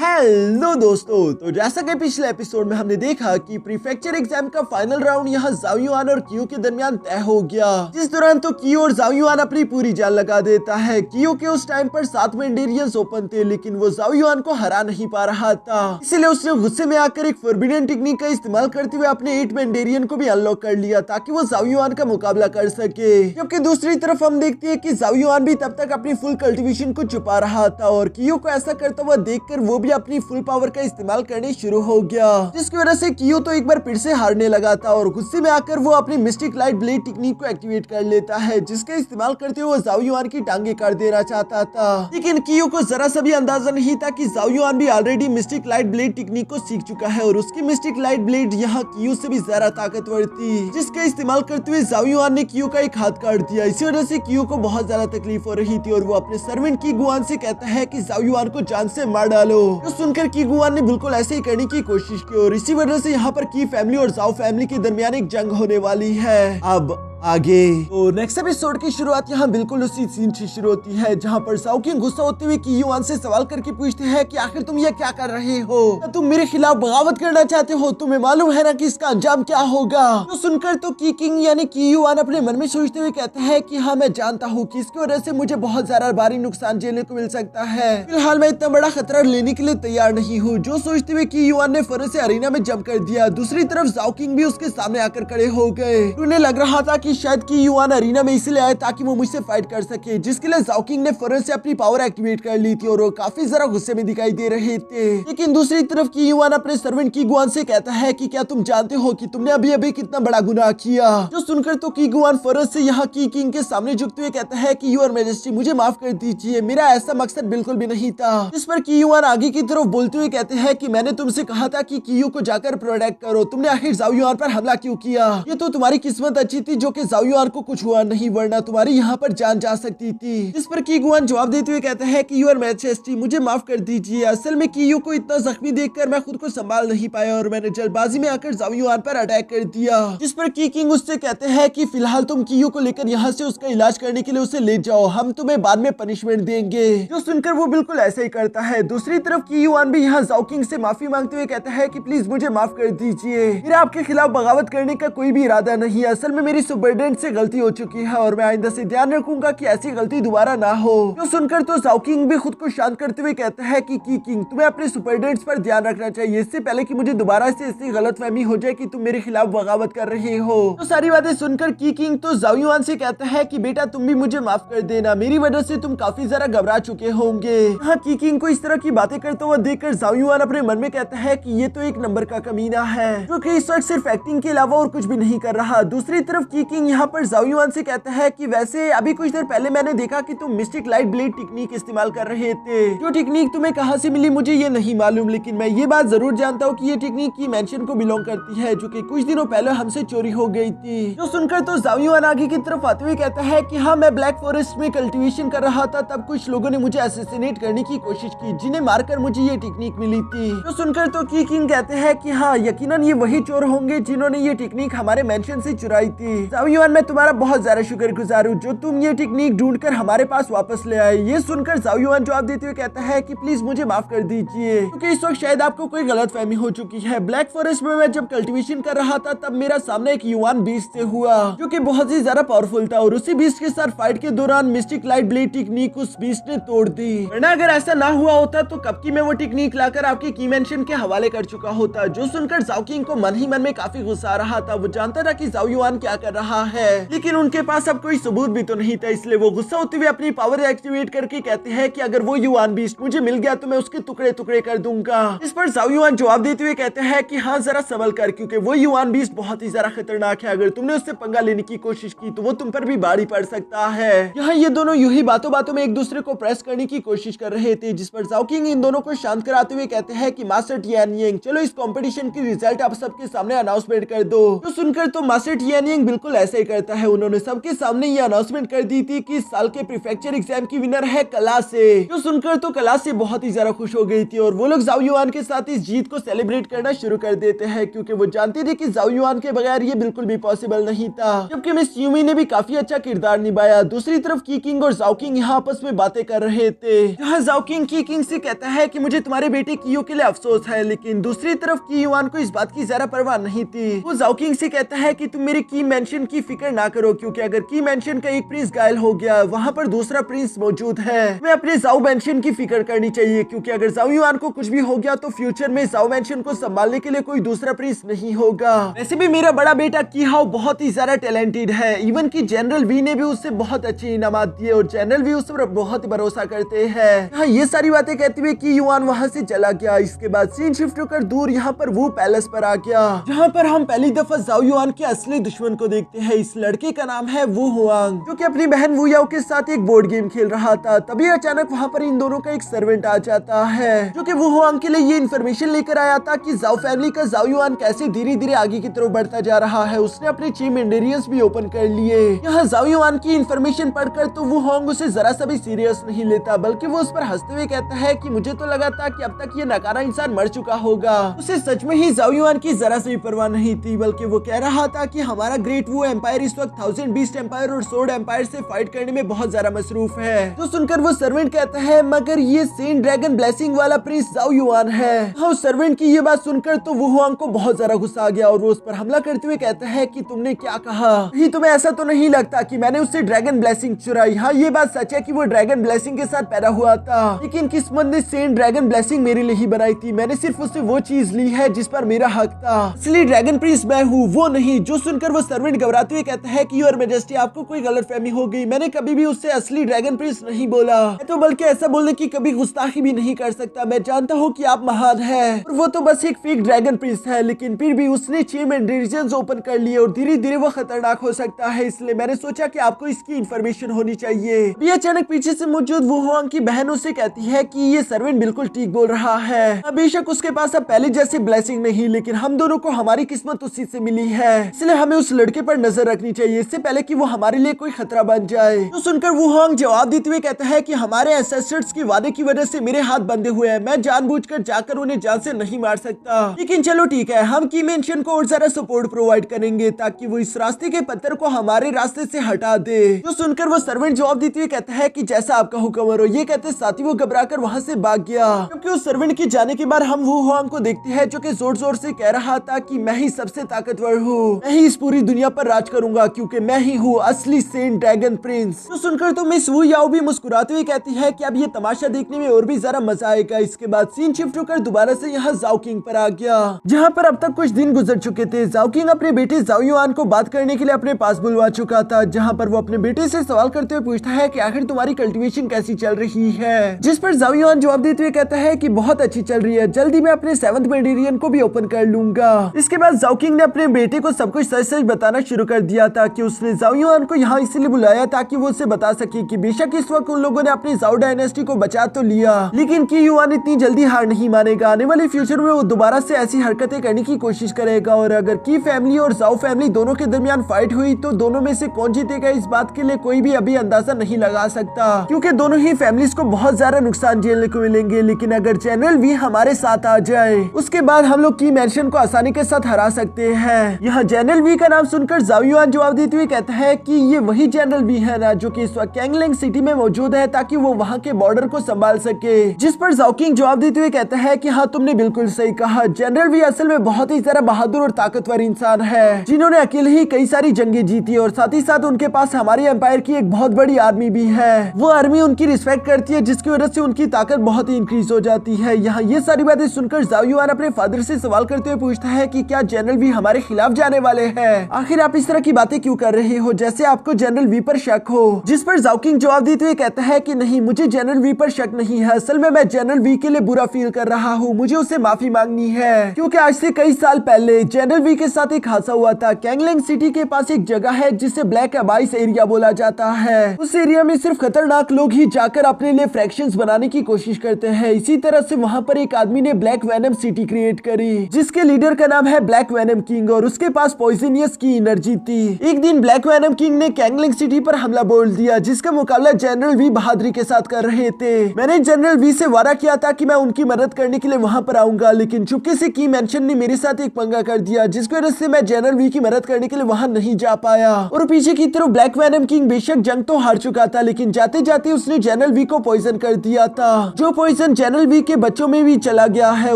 Hello दोस्तों, तो जैसा कि पिछले एपिसोड में हमने देखा कि प्रीफेक्चर एग्जाम का फाइनल राउंड यहाँ ज़ाओ युआन और कियो के दरमियान तय हो गया। जिस दौरान तो कियो और ज़ाओ युआन अपनी पूरी जान लगा देता है। कियो के उस टाइम पर 7 मेंडेरियंस ओपन थे, लेकिन वो ज़ाओ युआन को हरा नहीं पा रहा था। इसलिए उसने गुस्से में आकर एक फोरबिडन टेक्निक का इस्तेमाल करते हुए अपने 8 मेंडेरियन को भी अनलॉक कर लिया ताकि वो ज़ाओ युआन का मुकाबला कर सके। जबकि दूसरी तरफ हम देखते हैं कि ज़ाओ युआन भी तब तक अपनी फुल कल्टीवेशन को छुपा रहा था और कियो को ऐसा करता हुआ देखकर वो भी अपनी फुल पावर का इस्तेमाल करने शुरू हो गया, जिसकी वजह से कियो तो एक बार फिर से हारने लगा था और गुस्से में आकर वो अपनी मिस्टिक लाइट ब्लेड टेक्निक को एक्टिवेट कर लेता है, जिसका इस्तेमाल करते हुए ज़ाओ युआन की टांगे काट देना चाहता था। लेकिन कियो को जरा सा भी अंदाजा नहीं था कि ज़ाओ युआन भी already mistake light blade technique को सीख चुका है और उसकी मिस्टिक लाइट ब्लेड यहाँ कियो से भी ज्यादा ताकतवर थी, जिसका इस्तेमाल करते हुए ज़ाओ युआन ने कियो का एक हाथ काट दिया। इसी वजह से कियो को बहुत ज्यादा तकलीफ हो रही थी और वो अपने सर्वेंट की गुआन से कहता है कि ज़ाओ युआन को जान से मार डालो। तो सुनकर की गुआन ने बिल्कुल ऐसे ही करने की कोशिश की और इसी वजह से यहाँ पर की फैमिली और ज़ाओ फैमिली के दरमियान एक जंग होने वाली है। अब आगे तो नेक्स्ट एपिसोड की शुरुआत यहाँ बिल्कुल उसी सीन से शुरू होती है जहाँ पर ज़ाओ किंग गुस्सा होते हुए की युआन से सवाल करके पूछते हैं कि आखिर तुम ये क्या कर रहे हो? क्या तुम मेरे खिलाफ बगावत करना चाहते हो? तुम्हें मालूम है ना कि इसका अंजाम क्या होगा? तो सुनकर तो की किंग यानी की युआन अपने मन में सोचते हुए कहते हैं कि हाँ, मैं जानता हूँ कि इसकी वजह से मुझे बहुत ज्यादा भारी नुकसान झेलने को मिल सकता है। फिलहाल मैं इतना बड़ा खतरा लेने के लिए तैयार नहीं हूँ। जो सोचते हुए की युआन ने फौरन से अरीना में जंप कर दिया। दूसरी तरफ ज़ाओ किंग भी उसके सामने आकर खड़े हो गए। उन्हें लग रहा था कि शायद की युआन अरीना में इसलिए आए ताकि वो मुझसे फाइट कर सके, जिसके लिए ज़ाओ किंग ने फौरन से अपनी पावर एक्टिवेट कर ली थी और वो काफी जरा गुस्से में दिखाई दे रहे थे। लेकिन दूसरी तरफ की युआन अपने सर्वेंट की गुआन से कहता है कि क्या तुम जानते हो कि तुमने अभी अभी कितना बड़ा गुनाह किया? जो सुनकर तो की गुआन फौरन से यहाँ की किंग के सामने झुकते हुए कहता है कि योर मैजेस्टी, मुझे माफ कर दीजिए, मेरा ऐसा मकसद बिल्कुल भी नहीं था। इस पर की युआन आगे की तरफ बोलते हुए कहते हैं कि मैंने तुमसे कहा था कि कियो को जाकर प्रोटेक्ट करो, तुमने आखिर ज़ाओ युआन पर हमला क्यों किया? ये तो तुम्हारी किस्मत अच्छी थी जो कि ज़ाओ युआन को कुछ हुआ नहीं, वरना तुम्हारी यहाँ पर जान जा सकती थी। इस पर की गुआन जवाब देते हुए कहता है कि योर मैजेस्टी, मुझे माफ कर दीजिए, असल में कियो को इतना जख्मी देखकर मैं खुद को संभाल नहीं पाया और मैंने जल्दबाजी में आकर ज़ाओ युआन पर अटैक कर दिया। जिस पर की किंग उससे कहते हैं कि फिलहाल तुम कियो को लेकर यहाँ से उसका इलाज करने के लिए उसे ले जाओ, हम तुम्हें बाद में पनिशमेंट देंगे। जो सुनकर वो बिल्कुल ऐसे ही करता है। दूसरी तरफ की युआन भी यहाँ ज़ाओ किंग से माफी मांगते हुए कहता है कि प्लीज मुझे माफ कर दीजिए, मेरा आपके खिलाफ बगावत करने का कोई भी इरादा नहीं है, असल में मेरी सुपरडेंट से गलती हो चुकी है और मैं आइंदा से ध्यान रखूंगा कि ऐसी गलती दोबारा ना हो। जो सुनकर तो ज़ाओ किंग भी खुद को शांत करते हुए कहता है कि की किंग, तुम्हें अपने सुपरडेंट्स पर ध्यान रखना चाहिए, इससे पहले कि मुझे दोबारा से ऐसी गलतफहमी हो जाए कि तुम मेरे खिलाफ बगावत कर रहे हो। तो सारी बातें सुनकर की किंग तो ज़ाओ युआन से कहता है कि बेटा तुम भी मुझे माफ कर देना, मेरी वजह से तुम काफी जरा घबरा चुके होंगे। यहाँ की किंग को इस तरह की बातें करते हुए देखकर ज़ाओ युआन अपने मन में कहता है कि ये तो एक नंबर का कमीना है जो कि इस वक्त सिर्फ एक्टिंग के अलावा और कुछ भी नहीं कर रहा। दूसरी तरफ की किंग यहाँ पर ज़ाओ युआन से कहता है कि वैसे अभी कुछ देर पहले मैंने देखा कि तुम मिस्टिक लाइट ब्लेड टेक्निक इस्तेमाल कर रहे थे। जो टेक्निक तुम्हें कहां से मिली मुझे ये नहीं मालूम, लेकिन मैं ये बात जरूर जानता हूँ कि ये टेक्निक की मेंशन को बिलोंग करती है जो कि कुछ दिनों पहले हमसे चोरी हो गई थी। जो सुनकर तो ज़ाओ युआन आगे की तरफ आते हुए कहता है कि हाँ, मैं ब्लैक फॉरेस्ट में कल्टीवेशन कर रहा था, तब कुछ लोगों ने मुझे असैसिनेट करने की कोशिश की जिन्हें मारकर मुझे ये टेक्निक मिली थी। जो सुनकर तो की किंग कहते हैं कि हाँ, यकीनन ये वही चोर होंगे जिन्होंने ये टेक्निक हमारे मेंशन से चुराई थी। ज़ाओ युआन, मैं तुम्हारा बहुत ज्यादा शुक्रगुजार हूँ जो तुम ये टेक्निक ढूंढकर हमारे पास वापस ले आए। ये सुनकर ज़ाओ युआन जवाब देते हुए कहता है कि प्लीज मुझे माफ कर दीजिए क्योंकि इस वक्त शायद आपको कोई गलतफहमी हो चुकी है। ब्लैक फॉरेस्ट में मैं जब कल्टीवेशन कर रहा था तब मेरा सामने एक युआन बीस्ट से हुआ जो कि बहुत ही ज्यादा पावरफुल था और उसी बीस्ट के साथ फाइट के दौरान मिस्टिक लाइट ब्लेड टेक्निक उस बीस्ट ने तोड़ दी, वरना अगर ऐसा ना हुआ होता तो कब की मैं वो टेक्निक लाकर आपके की मेंशन के हवाले कर चुका होता। जो सुनकर ज़ाओ किंग को मन ही मन में काफी गुस्सा आ रहा था। वो जानता था कि ज़ाओ युआन क्या कर रहा है, लेकिन उनके पास अब कोई सबूत भी तो नहीं था, इसलिए वो गुस्सा होते हुए अपनी पावर एक्टिवेट करके कहते हैं कि अगर वो युआन बीस्ट मुझे मिल गया तो मैं उसके टुकड़े टुकड़े कर दूंगा। इस पर ज़ाओ युआन जवाब देते हुए कहते हैं कि हाँ, जरा संभल कर, क्योंकि वो युआन बीस्ट बहुत ही ज्यादा खतरनाक है, अगर तुमने उससे पंगा लेने की कोशिश की तो वो तुम पर भी भारी पड़ सकता है। यहाँ ये दोनों यूं ही बातों बातों में एक दूसरे को प्रेस करने की कोशिश कर रहे थे, जिस पर ज़ाओ किंग इन दोनों को शांत कराते हुए कहते हैं कि मास्टर टियानियंग, चलो इस कंपटीशन की रिजल्ट आप सबके सामने अनाउंसमेंट कर दो। तो सुनकर तो मास्टर टियानियंग बिल्कुल ऐसा ही करता है। उन्होंने सबके सामने ये अनाउंसमेंट कर दी थी कि इस साल के प्रीफेक्चर एग्जाम की विनर है क्लासे। जो सुनकर तो क्लासे बहुत ही ज्यादा खुश हो गई थी और वो लोग जाओ युआन के साथ इस जीत को सेलिब्रेट करना शुरू कर देते हैं, क्योंकि वो जानते थे कि जाओ युआन के बगैर ये बिल्कुल भी पॉसिबल नहीं था। जबकि मिस यूमी ने भी काफी अच्छा किरदार निभाया। दूसरी तरफ की किंग और जाओ किंग यहाँ आपस में बातें कर रहे थे, जहाँ जाओ किंग की किंग से कहता है कि मुझे तुम्हारे बेटे कियो के लिए अफसोस है, लेकिन दूसरी तरफ की युआन को इस बात की जरा परवाह नहीं थी। वो जाओ किंग से कहता है कि तुम मेरे की मेंशन की फिक्र ना करो, क्योंकि अगर की मेंशन का एक प्रिंस घायल हो गया, वहाँ पर दूसरा प्रिंस मौजूद है। मैं अपने जाओ मेंशन की फिक्र करनी चाहिए, क्योंकि अगर जाओ युआन को कुछ भी हो गया तो फ्यूचर में जाओ मेंशन को संभालने के लिए कोई दूसरा प्रिंस नहीं होगा। वैसे भी मेरा बड़ा बेटा की हाउ बहुत ही ज्यादा टैलेंटेड है। इवन की जनरल वी ने भी उससे बहुत अच्छे इनामात दिए और जनरल भी उस पर बहुत ही भरोसा करते हैं। हाँ, ये सारी बातें कहते हुए की युआन वहाँ से चला गया। इसके बाद सीन शिफ्ट होकर दूर यहाँ पर वो पैलेस पर आ गया, जहाँ पर हम पहली दफा जाओ युआन के असली दुश्मन को देखते हैं। इस लड़के का नाम है वू हुआंग, जो कि अपनी बहन वू याओ के साथ एक बोर्ड गेम खेल रहा था। तभी अचानक वहाँ पर इन दोनों का एक सर्वेंट आ जाता है, जो कि वू हुआंग के लिए ये इन्फॉर्मेशन लेकर आया था कि जाओ फैमिली का जाओ युआन कैसे धीरे धीरे आगे की तरफ बढ़ता जा रहा है। उसने अपने चीम इंग्रेडिएंट्स भी ओपन कर लिए। यहाँ जाओ युआन की इन्फॉर्मेशन पढ़कर तो वू हुआंग उसे जरा सा भी सीरियस नहीं लेता, बल्कि वो उस पर हंसते हुए कहता है कि मुझे तो लगा था कि अब तक ये नकारा इंसान मर चुका होगा। उसे सच में ही जाओ युआन की जरा सी परवाह नहीं थी, बल्कि वो कह रहा था कि हमारा ग्रेट वू एम्पायर इस वक्त 1000 बीस्ट एम्पायर और सोर्ड एम्पायर से फाइट करने में बहुत ज्यादा मसरूफ है। तो सुनकर वो सर्वेंट कहता है मगर ये सेंट ड्रैगन ब्लेसिंग वाला प्रिंस जाओ युआन है। हाँ, उस सर्वेंट की ये बात सुनकर तो वू हुआंग को बहुत ज्यादा गुस्सा आ गया और वो उस पर हमला करते हुए कहता है कि तुमने क्या कहा? ही तुम्हें ऐसा तो नहीं लगता कि मैंने उससे ड्रैगन ब्लेसिंग चुराई? हाँ, ये बात सच है कि वो ड्रैगन ब्लेसिंग के साथ पैदा हुआ था, लेकिन किस्मत ने सेंट ड्रैगन ब्लेसिंग मेरे लिए ही बनाई थी। मैंने सिर्फ उससे वो चीज ली है जिस पर मेरा हक था। इसलिए ड्रैगन प्रिंस मैं हूँ, वो नहीं। जो सुनकर वो सर्वेंट घबराते हुए कहता है कि योर मैजेस्टी, आपको कोई गलतफहमी हो गई। मैंने कभी भी उससे असली ड्रैगन प्रिंस नहीं बोला। मैं तो बल्कि ऐसा बोलने की कभी गुस्ताखी भी नहीं कर सकता। मैं जानता हूँ कि आप महान हैं और वो तो बस एक फेक ड्रैगन प्रिंस है, लेकिन फिर भी उसने चीम इंग्रेडिएंट्स ओपन कर लिए और धीरे धीरे वो खतरनाक हो सकता है। इसलिए मैंने सोचा कि आपको इसकी इन्फॉर्मेशन होनी चाहिए। भी अचानक पीछे से मौजूद वू हुआंग की बहन उससे कहती है कि ये सर्वेंट बिल्कुल ठीक बोल रहा है। बेशक उसके पास अब पहले जैसी ब्लेसिंग नहीं, लेकिन हम दोनों को हमारी किस्मत उसी से मिली है। इसलिए हमें उस लड़के पर नजर रखनी चाहिए, इससे पहले कि वो हमारे लिए कोई खतरा बन जाए। तो सुनकर वू हुआंग जवाब देते हुए कहता है कि हमारे एंसेस्टर्स के वादे की वजह से मेरे हाथ बंधे हुए हैं। मैं जानबूझकर जाकर उन्हें जान से नहीं मार सकता, लेकिन चलो ठीक है, हम की मेंशन को और ज्यादा सपोर्ट प्रोवाइड करेंगे ताकि वो इस रास्ते के पत्थर को हमारे रास्ते से हटा दे। तो सुनकर वो सर्वेंट जवाब देते हुए कहता है कि जैसा आपका हुक्म हो। ये कहते साथ ही वो घबराकर वहाँ से भाग गया, क्योंकि उस सर्वेंट के जाने के बाद हम वू हुआंग को देखते हैं जो कि जोर जोर से कह रहा था कि मैं ही सबसे ताकतवर हूँ, मैं ही इस पूरी दुनिया पर राज करूंगा, क्योंकि मैं ही हूँ असली सेंट ड्रैगन प्रिंस। तो सुनकर तो मिस वू याओ भी मुस्कुराते हुए कहती है कि अब ये तमाशा देखने में और भी ज्यादा मजा आएगा। इसके बाद सीन शिफ्ट होकर दोबारा से यहाँ जाओ किंग पर आ गया, जहाँ पर अब तक कुछ दिन गुजर चुके थे। जाओ किंग अपने बेटे जाओ युआन को बात करने के लिए अपने पास बुलवा चुका था, जहाँ पर वो अपने बेटे से सवाल करते हुए पूछता है कि आखिर तुम्हारी कल्टीवेशन कैसी चल रही है। जिस पर जाओ युआन जवाब देते हुए कहता है कि बहुत अच्छी चल रही है, जल्दी मैं अपने 7th मेडिरियन को भी ओपन कर लूंगा। इसके बाद जाओ किंग ने अपने बेटे को सब कुछ सच सच बताना शुरू कर दिया था कि उसने जाओ युआन को यहाँ इसलिए बुलाया ताकि वो उसे बता सके कि बेशक इस वक्त उन लोगों ने अपनी जाओ डायनेस्टी को बचा तो लिया, लेकिन की युआन इतनी जल्दी हार नहीं मानेगा। आने वाले फ्यूचर में वो दोबारा से ऐसी हरकतें करने की कोशिश करेगा और अगर की फैमिली और जाओ फैमिली दोनों के दरमियान फाइट हुई तो दोनों में से कौन जीतेगा इस बात के लिए कोई भी अभी अंदाजा नहीं लगा सकता, क्योंकि दोनों ही फैमिलीज को बहुत ज्यादा नुकसान झेलने को मिलेंगे। लेकिन अगर जनरल वी हमारे साथ आ जाए उसके बाद हम लोग की मेंशन को आसानी के साथ हरा सकते हैं। यहाँ जनरल वी का नाम सुनकर जाओ युआन जवाब देते हुए कहता है कि ये वही जनरल वी है ना जो कि इस वक्त कैंगलिंग सिटी में मौजूद है ताकि वो वहाँ के बॉर्डर को संभाल सके। जिस पर जाओ किंग जवाब देते हुए कहता है कि हाँ, तुमने बिल्कुल सही कहा। जनरल वी असल में बहुत ही ज्यादा बहादुर और ताकतवर इंसान है, जिन्होंने अकेले ही कई सारी जंगें जीती और साथ ही साथ उनके पास हमारे एम्पायर की एक बहुत बड़ी आर्मी भी है। वो आर्मी उनकी रिस्पेक्ट करती है, जिसकी वजह से उनकी ताकत बहुत ही इंक्रीज हो जाती है। यहाँ ये सारी बातें सुनकर जाओ युआन अपने फादर से सवाल करते हुए पूछता है कि क्या जनरल वी हमारे खिलाफ जाने वाले हैं? आखिर आप इस तरह की बातें क्यों कर रहे हो जैसे आपको जनरल वी पर शक हो? जिस पर जाओ किंग जवाब देते हुए कहता है कि नहीं, मुझे जनरल वी पर शक नहीं है। असल में मैं जनरल वी के लिए बुरा फील कर रहा हूँ, मुझे उससे माफी मांगनी है, क्योंकि आज से कई साल पहले जनरल वी के साथ एक हादसा हुआ था। कैंगलिंग सिटी के पास एक जगह है जिसे ब्लैक अबाइस एरिया बोला जाता है। उस एरिया में सिर्फ खतरनाक लोग ही जाकर अपने लिए फ्रैक्शंस बनाने की कोशिश करते हैं। इसी तरह से वहाँ पर एक आदमी ने ब्लैक वेनम सिटी क्रिएट करी, जिसके लीडर का नाम है ब्लैक वेनम किंग और उसके पास पॉइजनियस की एनर्जी रही थी। एक दिन ब्लैक वैनम किंग ने कैंगलिंग सिटी पर हमला बोल दिया, जिसका मुकाबला जनरल वी बहादुरी के साथ कर रहे थे। मैंने जनरल वी से वादा किया था कि मैं उनकी मदद करने के लिए वहां पर आऊंगा, लेकिन चुपके से की मेंशन ने मेरे साथ एक पंगा कर दिया, जिसकी वजह से मैं जनरल वी की मदद करने के लिए वहां नहीं जा पाया। और पीछे की तरफ ब्लैक वैनम किंग बेशक जंग तो हार चुका था, लेकिन जाते जाते उसने जनरल वी को पॉइजन कर दिया था, जो पॉइजन जनरल वी के बच्चों में भी चला गया है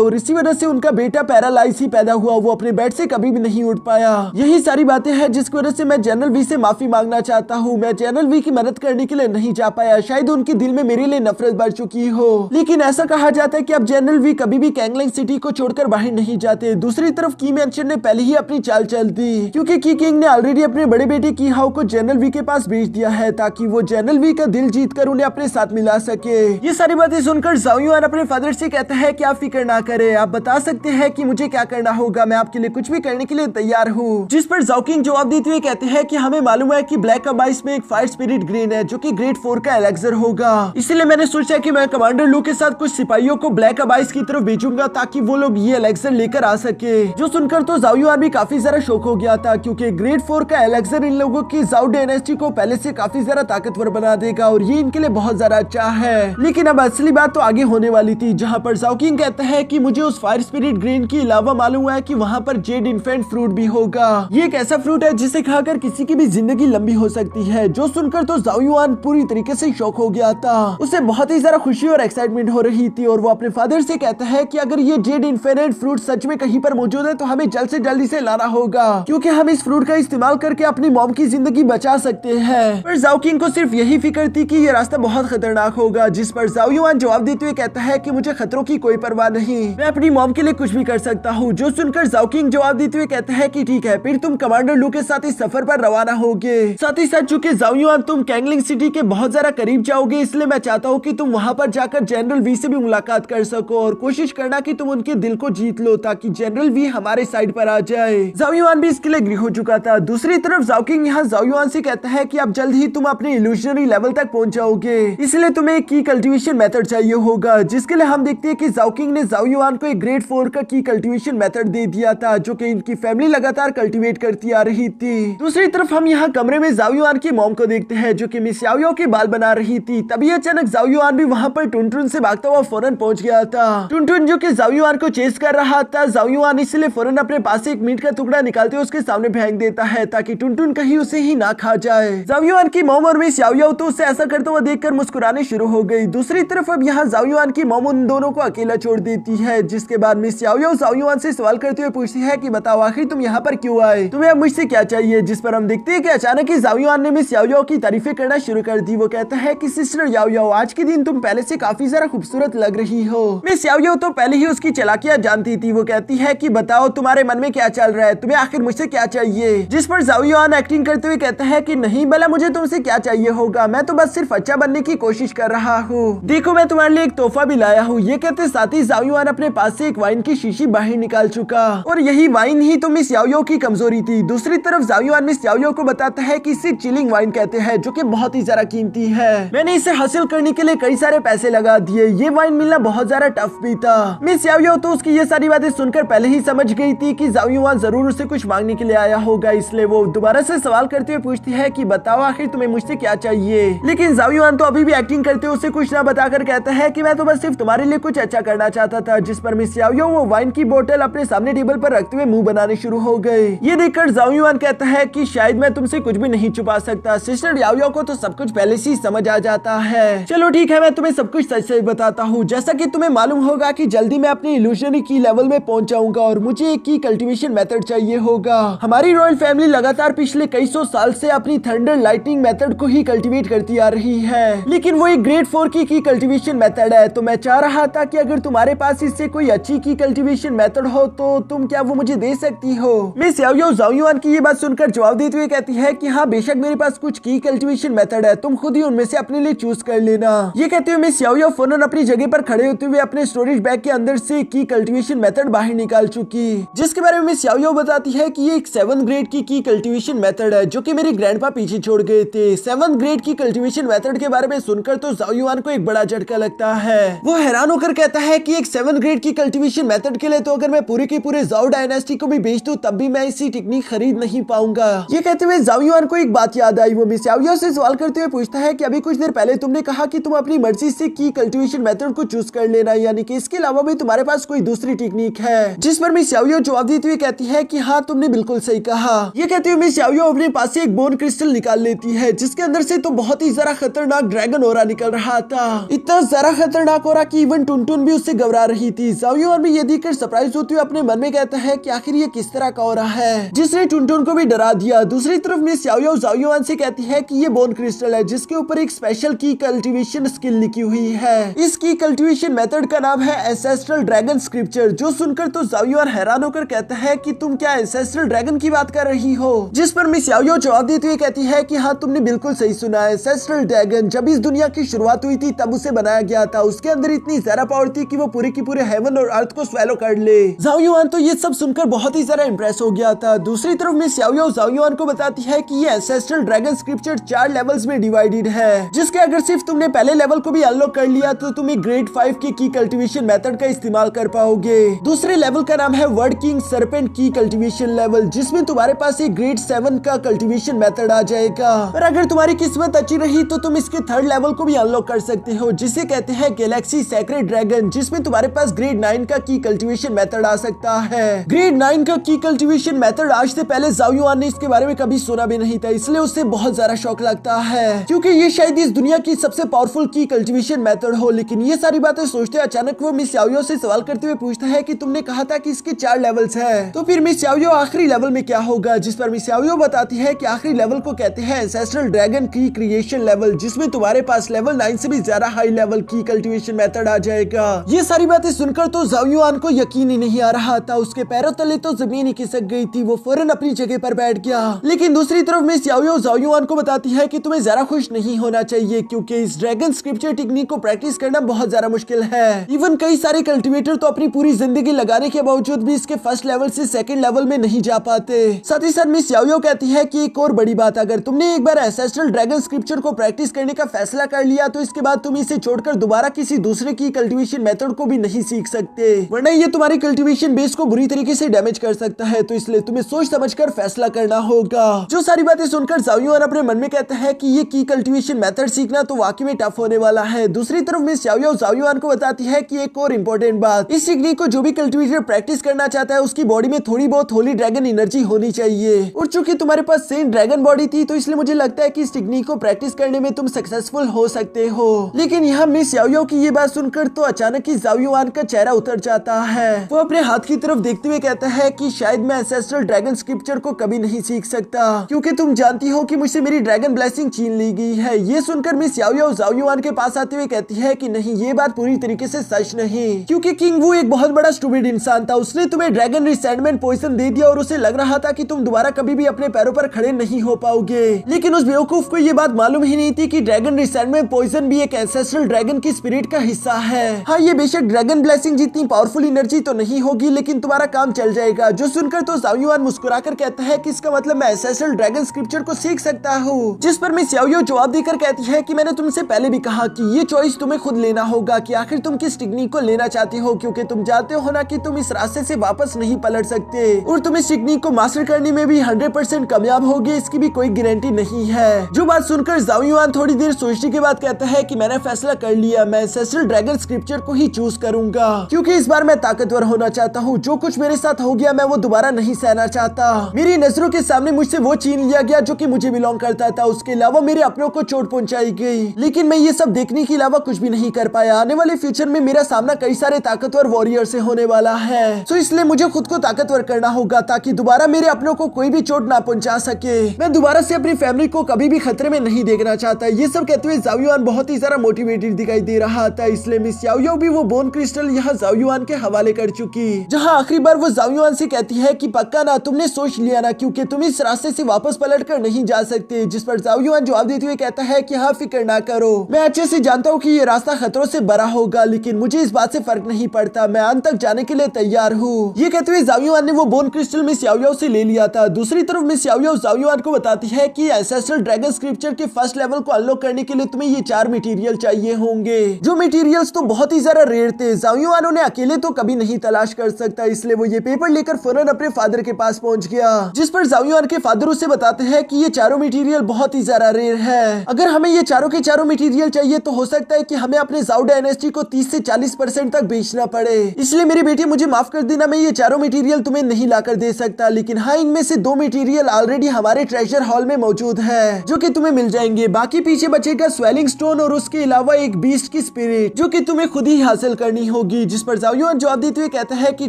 और इसी वजह से उनका बेटा पैरालाइज ही पैदा हुआ। वो अपने बेड से कभी भी नहीं उठ पाया। यही सारी बातें हैं जिसकी वजह से मैं जनरल वी से माफी मांगना चाहता हूँ। मैं जनरल वी की मदद करने के लिए नहीं जा पाया। शायद उनके दिल में मेरे लिए नफरत बढ़ चुकी हो, लेकिन ऐसा कहा जाता है कि अब जनरल वी कभी भी कैंगलिंग सिटी को छोड़कर बाहर नहीं जाते। दूसरी तरफ की मेंशन ने पहले ही अपनी चाल चल दी, क्योंकि की किंग ने ऑलरेडी अपने बड़े बेटे की हाउ को जनरल वी के पास भेज दिया है, ताकि वो जनरल वी का दिल जीतकर उन्हें अपने साथ मिला सके। ये सारी बातें सुनकर जाओ युआन अपने फादर से कहता है कि आप फिक्र ना करें, आप बता सकते हैं कि मुझे क्या करना होगा, मैं आपके लिए कुछ भी करने के लिए तैयार हूँ। जिस पर जाओ किंग जवाब देते हुए कहते हैं कि हमें मालूम है कि ब्लैक अबाइस में एक फायर स्पिरिट ग्रीन है, जो कि ग्रेड 4 का एलेक्सर होगा। इसलिए मैंने सोचा कि मैं कमांडर लू के साथ कुछ सिपाहियों को ब्लैक अबाइस की तरफ भेजूंगा, ताकि वो लोग ये एलेक्सर लेकर आ सके। जो सुनकर तो जाओ युआन भी काफी ज्यादा शौक हो गया था, क्योंकि ग्रेड 4 का एलेक्सर इन लोगों की जाओ डायनेस्टी को पहले से काफी ज्यादा ताकतवर बना देगा और ये इनके लिए बहुत ज्यादा अच्छा है। लेकिन अब असली बात तो आगे होने वाली थी, जहाँ पर जाओ किंग कहता है कि मुझे उस फायर स्पिरिट ग्रीन के अलावा मालूम है कि वहाँ पर जेड इन्फेंट फ्रूट भी होगा। ये एक ऐसा फ्रूट है जिसे खाकर किसी की भी जिंदगी लंबी हो सकती है। जो सुनकर तो जाओ युआन पूरी तरीके से शॉक हो गया था। उसे बहुत ही ज्यादा खुशी और एक्साइटमेंट हो रही थी और वो अपने फादर से कहता है कि अगर ये जेड इन्फेंट फ्रूट सच में कहीं पर मौजूद है तो हमें जल्द से जल्दी से लाना होगा, क्योंकि हम इस फ्रूट का इस्तेमाल करके अपनी मॉम की जिंदगी बचा सकते हैं। पर जाओ किंग को सिर्फ यही फिक्र थी कि ये रास्ता बहुत खतरनाक होगा, जिस पर जाओ युआन जवाब देते हुए कहता है कि मुझे खतरों की कोई परवाह नहीं, मैं अपनी मॉम के लिए कुछ भी कर सकता हूँ। जो सुनकर जाओ किंग जवाब देते हुए कहता है कि ठीक है, फिर तुम कमांडर लू के साथ इस सफर पर रवाना होगे। साथ ही साथ चूंकि जाओ युआन तुम कैंगलिंग सिटी के बहुत ज्यादा करीब जाओगे, इसलिए मैं चाहता हूँ कि तुम वहाँ पर जाकर जनरल वी से भी मुलाकात कर सको और कोशिश करना कि तुम उनके दिल को जीत लो, ताकि जनरल वी हमारे साइड पर आ जाए। जाओ युआन भी इसके लिए एग्री हो चुका था। दूसरी तरफ जाओ किंग यहाँ जाओ युआन से कहता है कि अब जल्द ही तुम अपने इल्यूशनरी लेवल तक पहुंच जाओगे, इसलिए तुम्हें एक की कल्टीवेशन मेथड चाहिए होगा, जिसके लिए हम देखते हैं कि जाओ किंग ने जाओ युआन को एक ग्रेड 4 का की कल्टीवेशन मेथड दे दिया था, जो कि इनकी फैमिली लगातार कल्टीवेट करती आ रही थी। दूसरी तरफ हम यहाँ कमरे में जाओ युआन की मॉम को देखते हैं, जो कि मिस याओ के बाल बना रही थी। तभी अचानक जाओ युआन भी वहाँ पर टुनटुन से भागता हुआ फौरन पहुंच गया था। टुनटुन जो कि जाओ युआन को चेस कर रहा था, जाओ युआन इसलिए फौरन अपने पास से एक मीट का टुकड़ा निकालते हुए उसके सामने फेंक देता है, ताकि टुनटुन कहीं उसे ही ना खा जाए। जाओ युआन की मॉम और मिस याओ याओ तो उसे ऐसा करता हुआ देखकर मुस्कुराने शुरू हो गई। दूसरी तरफ अब यहाँ जाओ युआन की मॉम उन दोनों को अकेला छोड़ देती है, जिसके बाद मिस याओ याओ जाओ युआन से सवाल करते हुए पूछती है कि बताओ आखिर तुम यहाँ पर क्यों आए, तुम्हें अब मुझसे क्या चाहिए। जिस पर हम देखते हैं कि अचानक ही जाओ युआन ने मिस याओ याओ की तारीफें करना शुरू कर दी। वो कहता है कि सिस्टर याओ याओ, आज के दिन तुम पहले से काफी ज्यादा खूबसूरत लग रही हो। मिस याओ याओ तो पहले ही उसकी चालाकियां जानती थी। वो कहती है कि बताओ तुम्हारे मन में क्या चल रहा है, तुम्हें आखिर मुझसे क्या चाहिए। जिस पर जाओ युआन एक्टिंग करते हुए कहता है कि नहीं भला मुझे तुमसे क्या चाहिए होगा, मैं तो बस सिर्फ अच्छा बनने की कोशिश कर रहा हूँ। देखो मैं तुम्हारे लिए एक तोहफा भी लाया हूँ। ये कहते साथ ही जाओ युआन अपने पास से एक वाइन की शीशी बाहर निकाल चुका, और यही वाइन ही तो मिस याओ याओ की कमजोरी थी। दूसरी तरफ जाओ युआन मिस याओ याओ को बताता है कि इसे चिलिंग वाइन कहते हैं, जो कि बहुत ही ज्यादा कीमती है। मैंने इसे हासिल करने के लिए कई सारे पैसे लगा दिए। ये वाइन मिलना बहुत ज्यादा टफ भी था। मिस याओ याओ तो उसकी ये सारी बातें सुनकर पहले ही समझ गई थी कि जाओ युआन जरूर उसे कुछ मांगने के लिए आया होगा, इसलिए वो दोबारा से सवाल करते हुए पूछती है कि बताओ आखिर तुम्हें मुझसे क्या चाहिए। लेकिन जाओ युआन तो अभी भी एक्टिंग करते हुए उसे कुछ ना बताकर कहता है कि मैं तो बस सिर्फ तुम्हारे लिए कुछ अच्छा करना चाहता था। जिस पर मिस याओ याओ वो वाइन की बोतल अपने सामने टेबल पर रखते हुए मुंह बनाने शुरू हो गए। ये देखकर जाओ युआन कहता है कि शायद मैं तुमसे कुछ भी नहीं छुपा सकता। सिस्टर याओ याओ को तो सब कुछ पहले से ही समझ आ जाता है। चलो ठीक है, मैं तुम्हें सब कुछ सच सच बताता हूँ। जैसा कि तुम्हें मालूम होगा कि जल्दी मैं अपनी इल्यूशनरी की लेवल में पहुंच जाऊंगा और मुझे एक की कल्टीवेशन मेथड चाहिए होगा। हमारी रॉयल फैमिली लगातार पिछले कई सौ साल से अपनी थंडर लाइटनिंग मेथड को ही कल्टीवेट करती आ रही है, लेकिन वो एक ग्रेड 4 की कल्टीवेशन मेथड है। तो मैं चाह रहा था कि अगर तुम्हारे पास इससे कोई अच्छी की कल्टीवेशन मेथड हो तो तुम क्या वो मुझे दे सकती हो। मिस याओ याओ जाओ युआन की ये बात सुनकर जवाब देते हुए कहती है कि हाँ बेशक मेरे पास कुछ की कल्टीवेशन मेथड है, तुम खुद ही उनमें से अपने लिए चूज कर लेना। ये कहते हुए मिस याओ याओ फौरन अपनी जगह पर खड़े होते हुए अपने स्टोरेज बैग के अंदर से की कल्टीवेशन मेथड बाहर निकाल चुकी, जिसके बारे में मिस याओ याओ बताती है कि ये एक 7th ग्रेड की कल्टीवेशन मेथड है, जो कि मेरे ग्रैंडपा पीछे छोड़ गए थे। 7th ग्रेड की कल्टीवेशन मेथड के बारे में सुनकर तो जाओ युआन को एक बड़ा झटका लगता है। वो हैरान होकर कहता है कि एक 7th ग्रेड की कल्टीवेशन मेथड के लिए तो अगर मैं पूरे के पूरे जाओ डायनेस्टी को भी बेच दूं तब भी मैं इसी टेक्निक खरीद नहीं पाऊंगा। ये कहते हुए जाओ युआन को एक बात याद आई। वो मिस याओ से सवाल करते हुए पूछता है कि अभी कुछ देर पहले तुमने कहा कि तुम अपनी मर्जी से की कल्टीवेशन मेथड को चूज कर लेना, यानी कि इसके अलावा भी तुम्हारे पास कोई दूसरी टेक्निक है। जिस पर मिस याओ जवाब देते हुए कहती है कि हाँ तुमने बिल्कुल सही कहा। ये कहते हुए मिस याओ अपने पास से एक बोन क्रिस्टल निकाल लेती है, जिसके अंदर से तो बहुत ही जरा खतरनाक ड्रैगन ओरा निकल रहा था। इतना जरा खतरनाक ओरा कि इवन टुनटुन भी उससे घबरा रही थी। जाओ युआन भी ये देखकर सरप्राइज होते हुए अपने मन में कहता है कि आखिर ये किस तरह का ओरा है, जिसने टुनटुन को भी डरा दिया। दूसरी तरफ मिस याओ जाओ युआन से कहती है कि ये बोन क्रिस्टल है, जिसके ऊपर एक स्पेशल की कल्टीवेशन स्किल लिखी हुई है। इस की कल्टीवेशन मेथड का नाम है एंसेस्ट्रल ड्रैगन स्क्रिप्चर। जो सुनकर तो जाओ युआन हैरान होकर कहता है कि तुम क्या एंसेस्ट्रल ड्रैगन की बात कर रही हो। जिस पर मिस याओ जवाब देते हुए कहती है कि हाँ तुमने बिल्कुल सही सुना है। एंसेस्ट्रल ड्रैगन जब इस दुनिया की शुरुआत हुई थी तब उसे बनाया गया था। उसके अंदर इतनी ज्यादा पावर थी कि वो पूरे की पूरे हेवन और अर्थ को स्वेलो कर ले। जाओ युआन तो ये सब सुनकर बहुत ही ज्यादा इंप्रेस हो गया था। दूसरी तरफ मिस याओ जाओ युआन को बताती है कि ये एंसेस्ट्रल ड्रैगन स्क्रिप्चर 4 लेवल्स में डिवाइडेड है, जिसके अगर सिर्फ तुमने पहले लेवल को भी अनलॉक कर लिया तो तुम एक ग्रेड 5 की कल्टीवेशन मेथड का इस्तेमाल कर पाओगे। दूसरे लेवल का नाम है वर्ड किंग सरपेंट की कल्टीवेशन लेवल, जिसमें तुम्हारे पास एक ग्रेड 7 का कल्टीवेशन मेथड आ जाएगा। और अगर तुम्हारी किस्मत अच्छी रही तो तुम इसके 3rd लेवल को भी अनलॉक कर सकते हो, जिसे कहते हैं गैलेक्सी सेक्रेट ड्रैगन, जिसमें तुम्हारे पास ग्रेड 9 का की कल्टीवेशन मेथड आ सकता है। ग्रेड 9 का की कल्टीवेशन मेथड आज से पहले जाओ युआन ने इसके बारे में कभी सुना भी नहीं था, इसलिए उससे बहुत ज्यादा शौक लगता है, क्योंकि ये शायद इस दुनिया की सबसे पावरफुल की कल्टीवेशन मेथड हो। लेकिन ये सारी बातें सोचते अचानक वो मिस याओ से सवाल करते हुए पूछता है कि तुमने कहा था कि इसके 4 लेवल्स हैं, तो फिर मिस याओ आखिरी लेवल में क्या होगा। जिस पर मिस याओ बताती है कि आखिरी लेवल को कहते हैं एंसेस्ट्रल ड्रैगन की क्रिएशन लेवल, जिसमें तुम्हारे पास लेवल 9 से भी ज्यादा हाई लेवल की कल्टीवेशन मेथड आ जाएगा। ये सारी बातें सुनकर तो जाओ युआन को यकीन ही नहीं आ रहा था। उसके पैरों तले तो जमीन ही खिसक गई थी। वो फौरन अपनी जगह पर बैठ गया। लेकिन दूसरी तरफ मिस याओ जाओ युआन को बताती है कि तुम्हें जरा खुश नहीं होना चाहिए, क्योंकि इस ड्रैगन स्क्रिप्चर टेक्निक को प्रैक्टिस करना बहुत ज्यादा मुश्किल है। इवन कई सारे कल्टीवेटर तो अपनी पूरी जिंदगी लगाने के बावजूद भी इसके 1st लेवल से 2nd लेवल में नहीं जा पाते। साथ ही साथ मिस याओ कहती है कि एक और बड़ी बात, अगर तुमने एक बार एंसेस्ट्रल ड्रैगन स्क्रिप्चर को प्रैक्टिस करने का फैसला कर लिया तो इसके बाद तुम इसे छोड़कर दोबारा किसी दूसरे की कल्टीवेशन मेथड को भी नहीं सीख सकते, वरना ये तुम्हारी कल्टीवेशन बेस को बुरी तरीके से डैमेज कर सकता है। तो इसलिए तुम्हें सोच समझकर फैसला करना होगा। जो सारी बातें सुनकर जाओ युआन अपने मन में कहता है कि ये की कल्टीवेशन मेथड सीखना तो वाकई में टफ होने वाला है। दूसरी तरफ मिस याओ जाओ युआन को बताती है कि एक और इम्पोर्टेंट बात, इस टेक्निक को जो भी कल्टीवेटर प्रैक्टिस करना चाहता है उसकी बॉडी में थोड़ी बहुत होली ड्रैगन एनर्जी होनी चाहिए। और चूंकि तुम्हारे पास सेम ड्रैगन बॉडी थी तो इसलिए मुझे लगता है कि इस टेक्निक को प्रैक्टिस करने में तुम सक्सेसफुल हो सकते हो। लेकिन यहाँ मिस याओ की ये बात सुनकर तो अचानक ही जाओ युआन का चेहरा उतर जाता है। वो अपने हाथ की तरफ देखते हुए कहता है कि शायद मैं एंसेस्ट्रल ड्रैगन स्क्रिप्चर को कभी नहीं सीख सकता, क्योंकि तुम जानती हो कि मुझसे मेरी ड्रैगन ब्लेसिंग छीन ली गई है। ये सुनकर मिस याओ जाओ युआन के पास आते हुए कहती है कि नहीं, ये बात पूरी तरीके से सच नहीं, क्योंकि किंग वू एक बहुत बड़ा स्टूपिड इंसान था। उसने तुम्हें ड्रैगन रिसेंटमेंट पॉइजन दे दिया और उसे लग रहा था कि तुम दोबारा कभी भी अपने पैरों पर खड़े नहीं हो पाओगे। लेकिन उस बेवकूफ को ये बात मालूम ही नहीं थी कि ड्रैगन रिसेंटमेंट पॉइजन भी एक एंसेस्ट्रल ड्रैगन की स्पिरिट का हिस्सा है। हाँ, ये बेशक ड्रैगन ब्लेसिंग जितनी पावरफुल एनर्जी तो नहीं होगी, लेकिन तुम्हारा काम चल जाएगा। जो सुनकर तो जाओ युआन मुस्कुराकर कहता है कि इसका मतलब मैं एंसेस्ट्रल ड्रैगन स्क्रिप्चर को सीख सकता हूँ। जिस पर मिस याओ जवाब देकर कहती है कि मैंने तुमसे पहले भी कहा कि ये चॉइस तुम्हें खुद लेना होगा कि आखिर तुम किस टेक्निक को लेना चाहते हो, क्योंकि तुम जानते हो ना कि तुम इस रास्ते से वापस नहीं पलट सकते और तुम इस टेक्निक को मास्टर करने में भी 100% कामयाब होगे, इसकी भी कोई गारंटी नहीं है। जो बात सुनकर जाओ युआन थोड़ी देर सोचने के बाद कहता है कि मैंने फैसला कर लिया, मैं एंसेस्ट्रल ड्रैगन स्क्रिप्चर को ही चूज करूंगा, क्योंकि इस बार मैं ताकतवर होना चाहता हूँ। जो कुछ मेरे साथ हो गया मैं वो दोबारा नहीं सहना चाहता। मेरी नजरों के सामने मुझसे वो छीन लिया गया जो कि मुझे बिलोंग करता था, उसके अलावा मेरे अपनों को चोट पहुंचाई गई, लेकिन मैं ये सब देखने के अलावा कुछ भी नहीं कर पाया। आने वाले फ्यूचर में मेरा सामना कई सारे ताकतवर वॉरियर से होने वाला है, तो इसलिए मुझे खुद को ताकतवर करना होगा ताकि दोबारा मेरे अपनों को कोई भी चोट ना पहुंचा सके। मैं दोबारा से अपनी फैमिली को कभी भी खतरे में नहीं देखना चाहता। ये सब कहते हुए जाओ युआन बहुत ही ज्यादा मोटिवेटेड दिखाई दे रहा था, इसलिए मिस याओ भी वो बोन क्रिस्टल यहाँ जाओ युआन के हवाले कर चुकी, जहाँ आखिरी बार वो जाओ युआन से कहती है कि पक्का ना, तुमने सोच लिया ना, क्योंकि तुम इस रास्ते से वापस पलट कर नहीं जा सकते। जिस पर जाओ युआन जवाब देते हुए कहता है कि हाँ, फिक्र ना करो, मैं अच्छे से जानता हूँ कि ये रास्ता खतरों से भरा होगा, लेकिन मुझे इस बात से फर्क नहीं पड़ता, मैं अंत तक जाने के लिए तैयार हूँ। ये कहते हुए जाओ युआन ने वो बोन क्रिस्टल मिस याओ से ले लिया था। दूसरी तरफ मिस याओ जाओ युआन को बताती है कि एंसेस्ट्रल ड्रैगन स्क्रिप्चर के 1st लेवल को अनलॉक करने के लिए तुम्हें ये 4 मटेरियल चाहिए होंगे, जो मटेरियल्स तो बहुत ही ज्यादा रेयर थे। जाओ युआन उन्हें अकेले तो कभी नहीं तलाश कर सकता, इसलिए वो ये पेपर लेकर फौरन अपने फादर के पास पहुंच गया। जिस पर जाओ युआन के फादर उसे बताते हैं कि ये चारों मटेरियल बहुत ही ज्यादा रेयर है। अगर हमें ये चारों के चारों मटेरियल चाहिए तो हो सकता है कि हमें अपने जाओ डायनेस्टी को 30 से 40% तक बेचना पड़े। इसलिए मेरी बेटी मुझे माफ कर देना, मैं ये चारों मटेरियल तुम्हें नहीं लाकर दे सकता, लेकिन हाँ इनमें से 2 मटेरियल ऑलरेडी हमारे ट्रेजर हॉल में मौजूद है जो कि तुम्हें मिल जाएंगे। बाकी पीछे बचेगा स्वेलिंग स्टोन और उसके अलावा एक बीस्ट की स्पिरिट जो कि तुम्हें खुद ही हासिल करनी होगी। जिस पर जाओ युआन जवाब देते हुए कहता है कि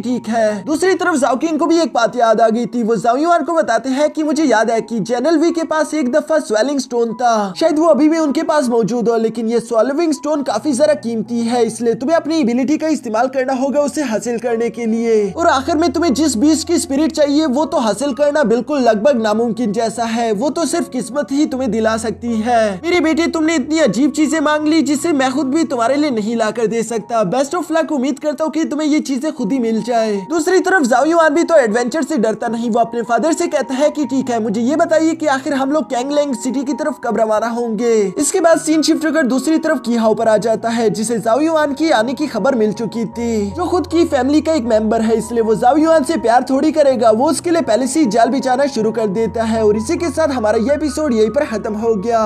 ठीक है। दूसरी तरफ जाओ किंग को भी एक बात याद आ गई थी। वो जाओ युआन को बताते हैं कि मुझे याद है कि जनरल वी के पास एक दफा स्वेलिंग स्टोन था, शायद वो अभी भी उनके पास मौजूद हो, लेकिन ये स्वेलिंग स्टोन काफी ज्यादा कीमती है, इसलिए तुम्हें अपनी एबिलिटी का इस्तेमाल करना होगा उसे हासिल करने के लिए। और आखिर में तुम्हें जिस बीस्ट की स्पिरिट चाहिए वो तो हासिल करना बिल्कुल लगभग नामुमकिन जैसा है, वो तो सिर्फ किस्मत ही तुम्हें दिला सकती है। मेरी बेटी तुमने इतनी अजीब चीजें मांग ली जिसे मैं खुद भी तुम्हारे लिए नहीं ला कर दे सकता। बेस्ट ऑफ लक, उम्मीद करता हूँ कि तुम्हें ये चीजें खुद ही मिल जाए। दूसरी तरफ जाओ युआन भी तो एडवेंचर से डरता नहीं, वो अपने फादर से कहता है कि ठीक है मुझे ये बताइए कि आखिर हम लोग कैंगलैंग सिटी की तरफ कब रवाना होंगे। इसके बाद सीन शिफ्ट कर दूसरी तरफ कीहाओ पर आ जाता है जिसे जाओ युआन की आने की खबर मिल चुकी थी, जो खुद की फैमिली का एक मेंबर है, इसलिए वो जाओ युआन से प्यार थोड़ी करेगा, वो उसके लिए पहले से ही जाल बिछाना शुरू कर देता है। और इसी के साथ हमारा ये एपिसोड यहीं पर खत्म हो गया।